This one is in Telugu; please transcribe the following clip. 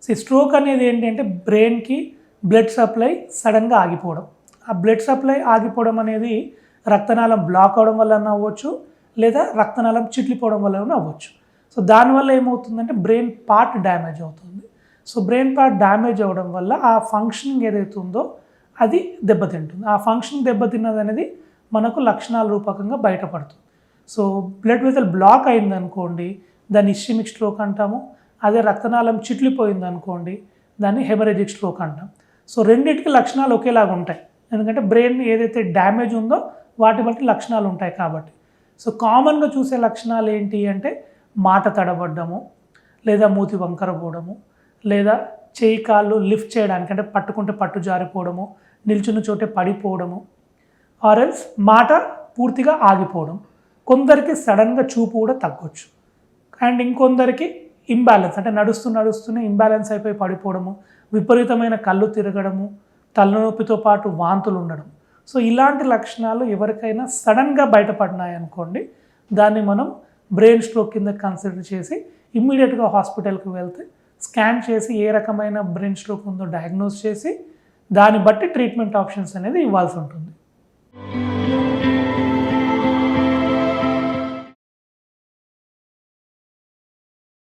సో ఈ స్ట్రోక్ అనేది ఏంటంటే బ్రెయిన్కి బ్లడ్ సప్లై సడన్గా ఆగిపోవడం. ఆ బ్లడ్ సప్లై ఆగిపోవడం అనేది రక్తనాళం బ్లాక్ అవడం వల్ల అవ్వచ్చు, లేదా రక్తనాళం చిట్లిపోవడం వల్ల అవ్వచ్చు. సో దానివల్ల ఏమవుతుందంటే బ్రెయిన్ పార్ట్ డ్యామేజ్ అవుతుంది. సో బ్రెయిన్ పార్ట్ డ్యామేజ్ అవ్వడం వల్ల ఆ ఫంక్షనింగ్ ఏదైతే ఉందో అది దెబ్బతింటుంది. ఆ ఫంక్షనింగ్ దెబ్బతిన్నది అనేది మనకు లక్షణాల రూపకంగా బయటపడుతుంది. సో బ్లడ్ వెసల్ బ్లాక్ అయిందనుకోండి, దాన్ని ఇస్కెమిక్ స్ట్రోక్ అంటాము. అదే రక్తనాళం చిట్లిపోయిందనుకోండి, దాన్ని హెమరేజిక్ స్ట్రోక్ అంటాం. సో రెండింటికి లక్షణాలు ఒకేలాగా ఉంటాయి, ఎందుకంటే బ్రెయిన్ ఏదైతే డ్యామేజ్ ఉందో వాటి బట్టి లక్షణాలు ఉంటాయి కాబట్టి. సో కామన్గా చూసే లక్షణాలు ఏంటి అంటే మాట తడబడ్డము, లేదా మూతి వంకర పోవడము, లేదా చేయి కాళ్ళు లిఫ్ట్ చేయడానికి అంటే పట్టుకుంటే పట్టు జారిపోవడము, నిల్చున్న చోటే పడిపోవడము, ఆర్ఎల్స్ మాట పూర్తిగా ఆగిపోవడం. కొందరికి సడన్గా చూపు కూడా తగ్గొచ్చు. అండ్ ఇంకొందరికి ఇంబ్యాలెన్స్ అంటే నడుస్తూనే ఇంబ్యాలెన్స్ అయిపోయి పడిపోవడము, విపరీతమైన కళ్ళు తిరగడము, తలనొప్పితో పాటు వాంతులు ఉండడం. సో ఇలాంటి లక్షణాలు ఎవరికైనా సడన్గా బయటపడినాయనుకోండి, దాన్ని మనం బ్రెయిన్ స్ట్రోక్ కింద కన్సిడర్ చేసి ఇమ్మీడియట్గా హాస్పిటల్కి వెళ్తే స్కాన్ చేసి ఏ రకమైన బ్రెయిన్ స్ట్రోక్ ఉందో డయాగ్నోస్ చేసి దాన్ని బట్టి ట్రీట్మెంట్ ఆప్షన్స్ అనేది ఇవ్వాల్సి ఉంటుంది.